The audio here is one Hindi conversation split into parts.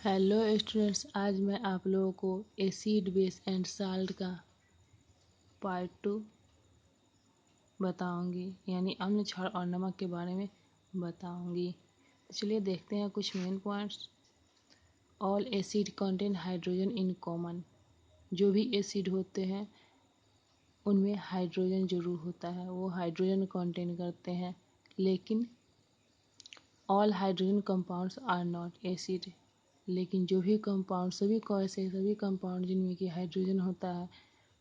हेलो स्टूडेंट्स, आज मैं आप लोगों को एसिड बेस एंड साल्ट का पार्ट 2 बताऊंगी, यानी अम्ल, क्षार और नमक के बारे में बताऊंगी। तो चलिए देखते हैं कुछ main points. All acid contain hydrogen in common. जो भी एसिड होते हैं उनमें हाइड्रोजन जरूर होता है, वो हाइड्रोजन कंटेन करते हैं। लेकिन all hydrogen compounds are not acid. लेकिन जो भी कंपाउंड, सभी कंपाउंड जिनमें कि हाइड्रोजन होता है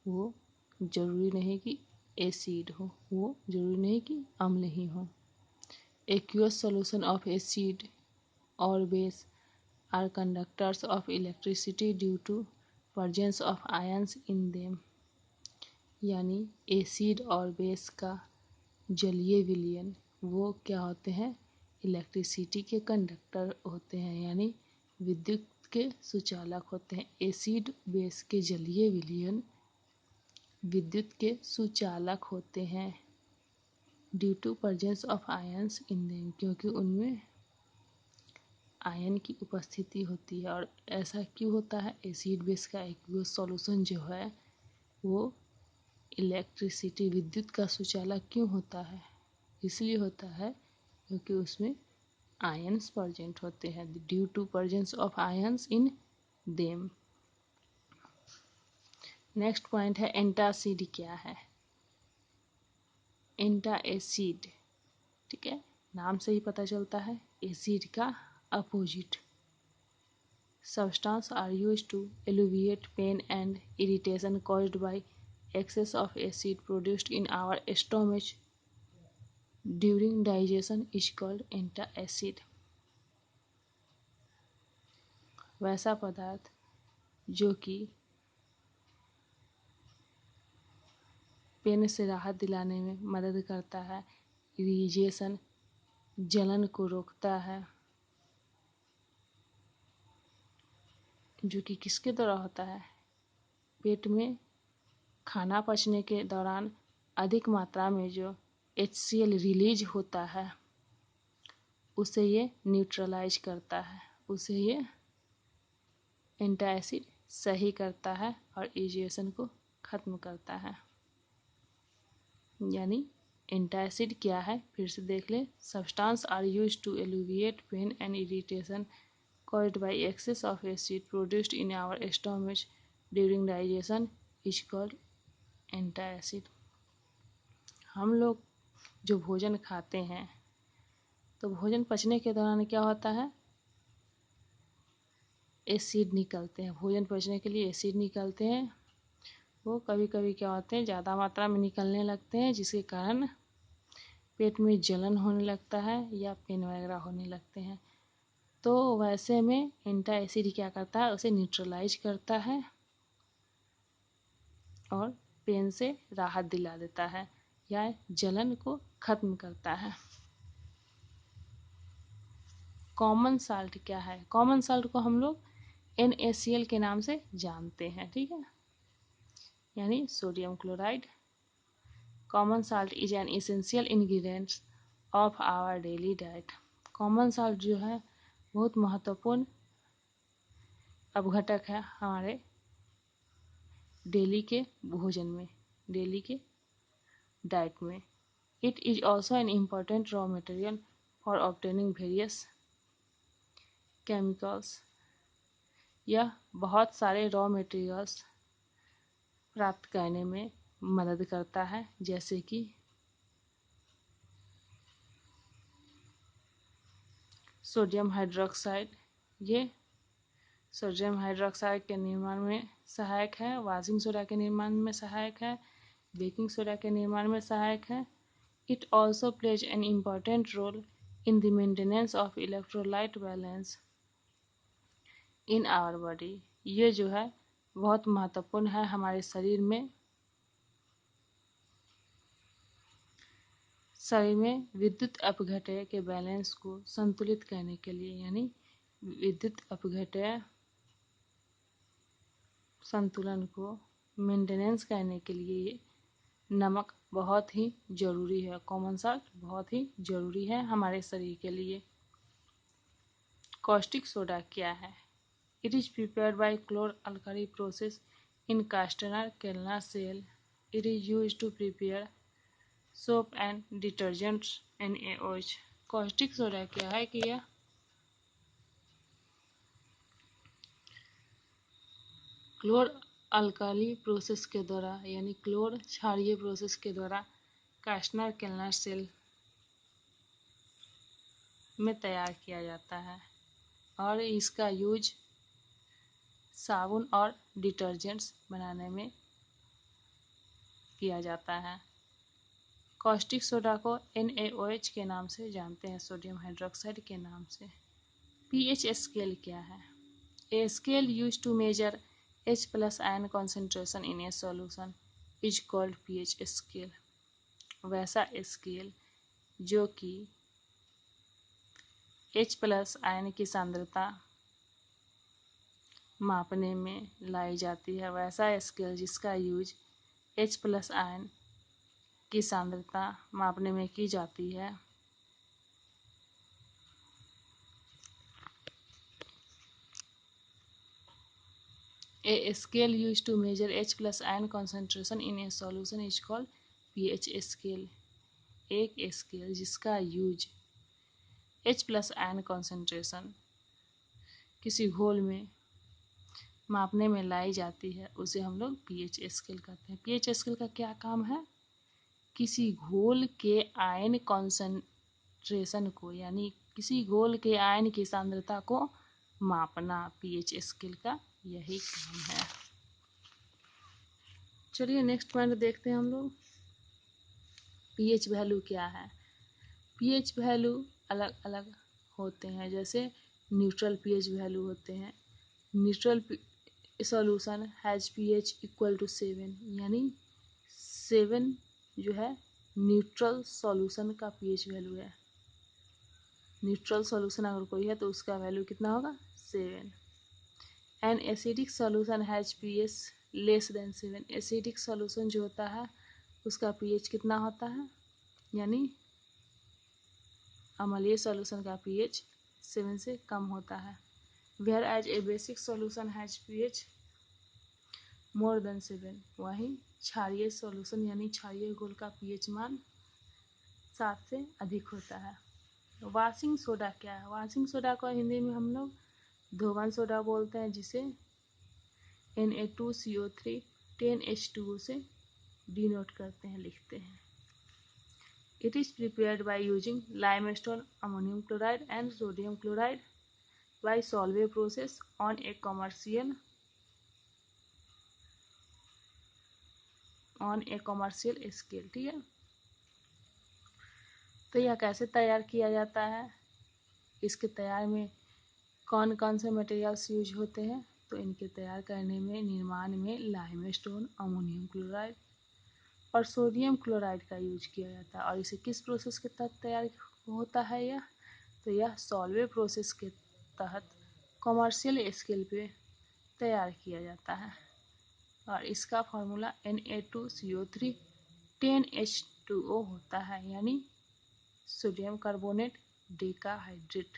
वो जरूरी नहीं कि एसिड हो, वो जरूरी नहीं कि अम्ल ही हो। एक्वियस सॉल्यूशन ऑफ एसिड और base are conductors of electricity due to presence of ions in them. यानी एसिड और बेस का जलीय विलयन वो क्या होते हैं? इलेक्ट्रिसिटी के कंडक्टर होते हैं, यानी विद्युत के सुचालक होते हैं। एसिड बेस के जलीय विलयन विद्युत के सुचालक होते हैं due to presence of ions in them, क्योंकि उनमें आयन की उपस्थिति होती है। और ऐसा क्यों होता है? एसिड बेस का एक्वियस सॉल्यूशन जो है वो इलेक्ट्रिसिटी, विद्युत का सुचालक क्यों होता है? इसलिए होता है क्योंकि उसमें आयंस प्रेजेंट होते हैं, due to presence of ions in them. Next point है एंटासिड क्या है? एंटा एसिड, ठीक है, नाम से ही पता चलता है, एसिड का opposite. Substance are used to alleviate pain and irritation caused by excess of acid produced in our stomach during digestion is called antacid। वैसा पदार्थ जो कि पेन से राहत दिलाने में मदद करता है, इरिटेशन जलन को रोकता है, जो कि किसके द्वारा होता है? पेट में खाना पचने के दौरान अधिक मात्रा में जो HCl रिलीज होता है उसे ये न्यूट्रलाइज करता है, उसे ये एंटासिड सही करता है और इरिटेशन को खत्म करता है। यानी एंटासिड क्या है, फिर से देख ले। Substance are used to alleviate pain and irritation caused by excess of acid produced in our stomach during digestion is called antacid। हम लोग जो भोजन खाते हैं तो भोजन पचने के दौरान क्या होता है? एसिड निकलते हैं। भोजन पचने के लिए एसिड निकलते हैं। वो कभी कभी क्या होते हैं, ज़्यादा मात्रा में निकलने लगते हैं, जिसके कारण पेट में जलन होने लगता है या पेन वगैरह होने लगते हैं। तो वैसे में एंटासिड क्या करता है? उसे न्यूट्रलाइज करता है और पेन से राहत दिला देता है या जलन को खत्म करता है। कॉमन साल्ट क्या है? कॉमन साल्ट को हम लोग NaCl के नाम से जानते हैं, ठीक है, यानी sodium chloride. Common salt is an essential ingredient of our daily diet. Common salt जो है बहुत महत्वपूर्ण अपघटक है हमारे डेली के भोजन में, डेली के डाइट में। It is also an important raw material for obtaining various chemicals. यह बहुत सारे रॉ मटेरियल्स प्राप्त करने में मदद करता है, जैसे कि सोडियम हाइड्रोक्साइड। ये सोडियम हाइड्रोक्साइड के निर्माण में सहायक है, वॉशिंग सोडा के निर्माण में सहायक है, बेकिंग सोडा के निर्माण में सहायक है। It also plays an important role in the maintenance of electrolyte balance in our body. ये जो है बहुत महत्वपूर्ण है हमारे शरीर में विद्युत अपघटय के बैलेंस को संतुलित करने के लिए, यानी विद्युत अपघटय संतुलन को मेंटेनेंस करने के लिए नमक बहुत ही जरूरी है। कॉमन साल्ट बहुत ही जरूरी है हमारे शरीर के लिए। कॉस्टिक सोडा क्या है? It is prepared by chlor-alkali process in Castner-Kellner cell. It is used to prepare soap and detergents NaOH. Caustic soda क्या है कि यह क्लोर अल्काली प्रोसेस के द्वारा यानी क्लोर क्षारीय प्रोसेस के द्वारा कास्टनर केल्नर सेल में तैयार किया जाता है और इसका यूज साबुन और डिटर्जेंट्स बनाने में किया जाता है। कॉस्टिक सोडा को NaOH के नाम से जानते हैं, सोडियम हाइड्रोक्साइड के नाम से। pH स्केल क्या है? A scale use to measure H+ ion concentration in a solution is called pH scale. वैसा स्केल जो कि H+ आयन की सांद्रता मापने में लाई जाती है, वैसा स्केल जिसका यूज H+ आयन की सांद्रता मापने में की जाती है, a scale use to measure H+ ion concentration in a solution is called pH scale. एक स्केल जिसका यूज H+ आयन कॉन्सेंट्रेशन किसी घोल में मापने में लाई जाती है उसे हम लोग pH स्केल कहते हैं। pH स्केल का क्या काम है? किसी घोल के आयन कॉन्सेंट्रेशन को यानी किसी घोल के आयन की सांद्रता को मापना pH स्केल का यही काम है। चलिए नेक्स्ट पॉइंट देखते हैं हम लोग। pH वैल्यू क्या है? pH वैल्यू अलग अलग होते हैं, जैसे न्यूट्रल pH वैल्यू होते हैं। Neutral solution has pH equal to 7 यानी 7 जो है न्यूट्रल सॉल्यूशन का pH वैल्यू है। न्यूट्रल सॉल्यूशन अगर कोई है तो उसका वैल्यू कितना होगा? 7। An acidic solution has pH less than 7। Acidic solution जो होता है उसका pH कितना होता है? यानी अम्लीय सॉल्यूशन का pH 7 से कम होता है। Whereas a basic solution has pH more than 7। वहीं क्षारीय सॉल्यूशन यानी क्षारीय घोल का pH मान 7 से अधिक होता है। वॉशिंग सोडा क्या है? वॉशिंग सोडा को हिंदी में हम लोग धोवन सोडा बोलते हैं, जिसे Na2CO3 10H2O से डिनोट करते हैं, लिखते हैं। It is prepared by using limestone, ammonium chloride and sodium chloride bye Solvay process on A commercial scale. ठीक है, तो यह कैसे तैयार किया जाता है, इसके तैयार में कौन कौन से मटेरियल्स यूज होते हैं? तो इनके तैयार करने में, निर्माण में लाइमस्टोन, अमोनियम क्लोराइड और सोडियम क्लोराइड का यूज किया जाता है। और इसे किस प्रोसेस के तहत तैयार होता है यह? तो यह सॉल्वे प्रोसेस के तहत कमर्शियल स्केल पे तैयार किया जाता है। और इसका फॉर्मूला Na2CO3 10H2O होता है, यानी sodium carbonate decahydrate.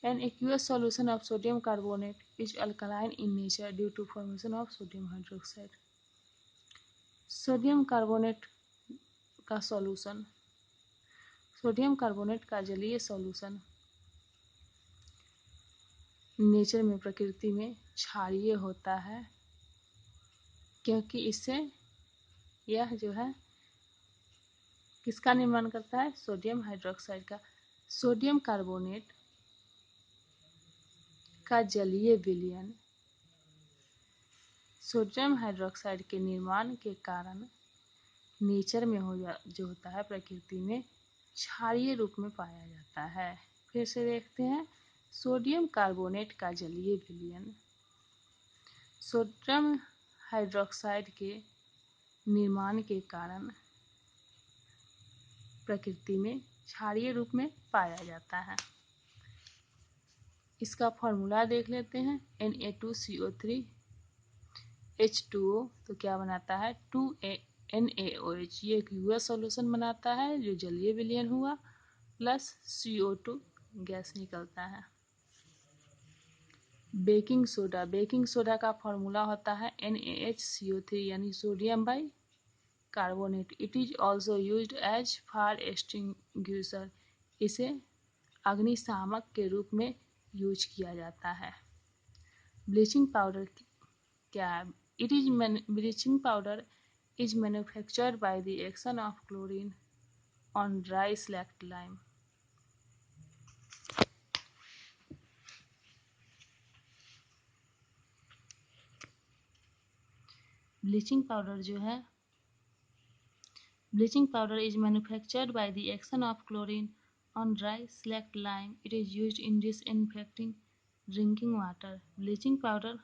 An aqueous solution of sodium carbonate is alkaline in nature due to formation of sodium hydroxide. Sodium carbonate का सॉल्यूशन, सोडियम कार्बोनेट का जलीय सॉल्यूशन नेचर में, प्रकृति में क्षारीय होता है, क्योंकि इससे यह जो है किसका निर्माण करता है? सोडियम हाइड्रोक्साइड का। सोडियम कार्बोनेट का जलीय विलयन सोडियम हाइड्रोक्साइड के निर्माण के कारण नेचर में जो होता है, प्रकृति में क्षारीय रूप में पाया जाता है। फिर से देखते हैं, सोडियम कार्बोनेट का जलीय विलयन सोडियम हाइड्रोक्साइड के निर्माण के कारण प्रकृति में क्षारीय रूप में पाया जाता है। इसका फॉर्मूला देख लेते हैं, Na2CO3 H2O तो क्या बनाता है? 2NaOH। ये एक यूएस सॉल्यूशन बनाता है जो जलीय विलयन हुआ, प्लस CO2 गैस निकलता है। बेकिंग सोडा का फॉर्मूला होता है NaHCO3 यानी sodium bicarbonate. It is also use as fire extinguisher, इसे अग्निशामक के रूप में यूज किया जाता है। ब्लीचिंग पाउडर क्या है? Bleaching powder is manufactured by the action of chlorine on dry slaked lime. Bleaching powder जो है, bleaching powder is manufactured by the action of chlorine on dry slaked lime. It is used in disinfecting drinking water. Bleaching powder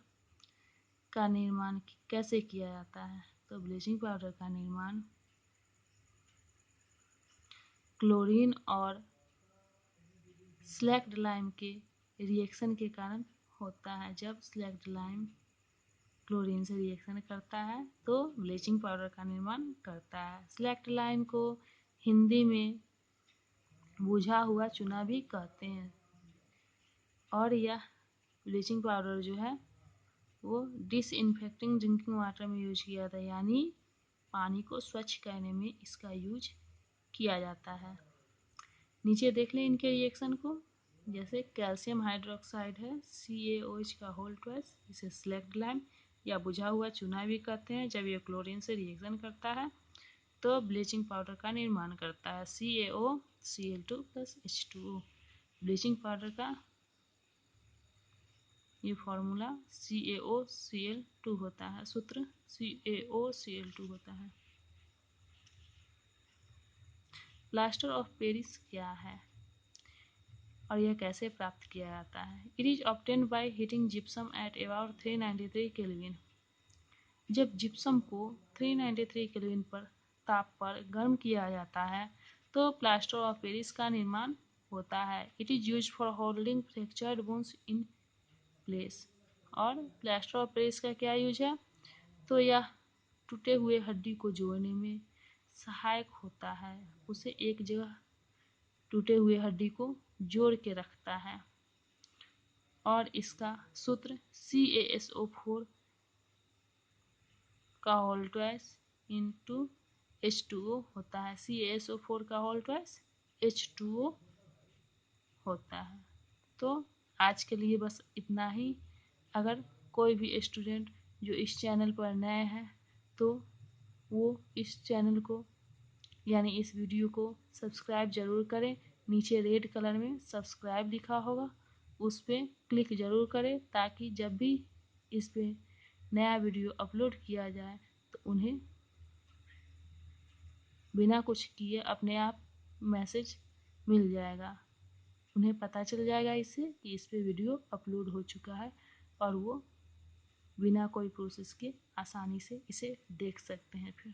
का निर्माण कैसे किया जाता है? तो ब्लीचिंग पाउडर का निर्माण क्लोरीन और स्लैक्ड लाइम के रिएक्शन के कारण होता है। जब स्लैक्ड लाइम क्लोरीन से रिएक्शन करता है तो ब्लीचिंग पाउडर का निर्माण करता है। स्लैक्ड लाइम को हिंदी में बुझा हुआ चूना भी कहते हैं। और यह ब्लीचिंग पाउडर जो है वो डिसइंफेक्टिंग ड्रिंकिंग वाटर में यूज किया जाता है, यानी पानी को स्वच्छ करने में इसका यूज किया जाता है। नीचे देख लें इनके रिएक्शन को। जैसे कैल्शियम हाइड्रोक्साइड है CaOH का होल ट्वाइस, इसे स्लैक्ड लाइम या बुझा हुआ चूना भी कहते हैं। जब यह क्लोरीन से रिएक्शन करता है तो ब्लीचिंग पाउडर का निर्माण करता है CaOCl2 + H2O। ब्लीचिंग पाउडर का ये फॉर्मूला CaOCl2 होता है, सूत्र CaOCl2 होता है। प्लास्टर ऑफ पेरिस क्या है और यह कैसे प्राप्त किया जाता है? It is obtained by heating gypsum at about 393 kelvin. जब जिप्सम को 393 केल्विन पर ताप पर गर्म किया जाता है तो प्लास्टर ऑफ पेरिस का निर्माण होता है। It is use for holding fractured bones in place. और प्लास्टर ऑफ पेरिस का क्या यूज है? तो यह टूटे हुए हड्डी को जोड़ने में सहायक होता है, उसे एक जगह टूटे हुए हड्डी को जोड़ के रखता है। और इसका सूत्र CaSO4 का होल ट्वाइस इंटू H2O होता है। CaSO4 का होल ट्वाइस H2O होता है। तो आज के लिए बस इतना ही। अगर कोई भी स्टूडेंट जो इस चैनल पर नए हैं तो वो इस चैनल को यानी इस वीडियो को सब्सक्राइब जरूर करें। नीचे रेड कलर में सब्सक्राइब लिखा होगा, उस पर क्लिक जरूर करें ताकि जब भी इस पे नया वीडियो अपलोड किया जाए तो उन्हें बिना कुछ किए अपने आप मैसेज मिल जाएगा। उन्हें पता चल जाएगा इससे कि इस पे वीडियो अपलोड हो चुका है और वो बिना कोई प्रोसेस के आसानी से इसे देख सकते हैं। फिर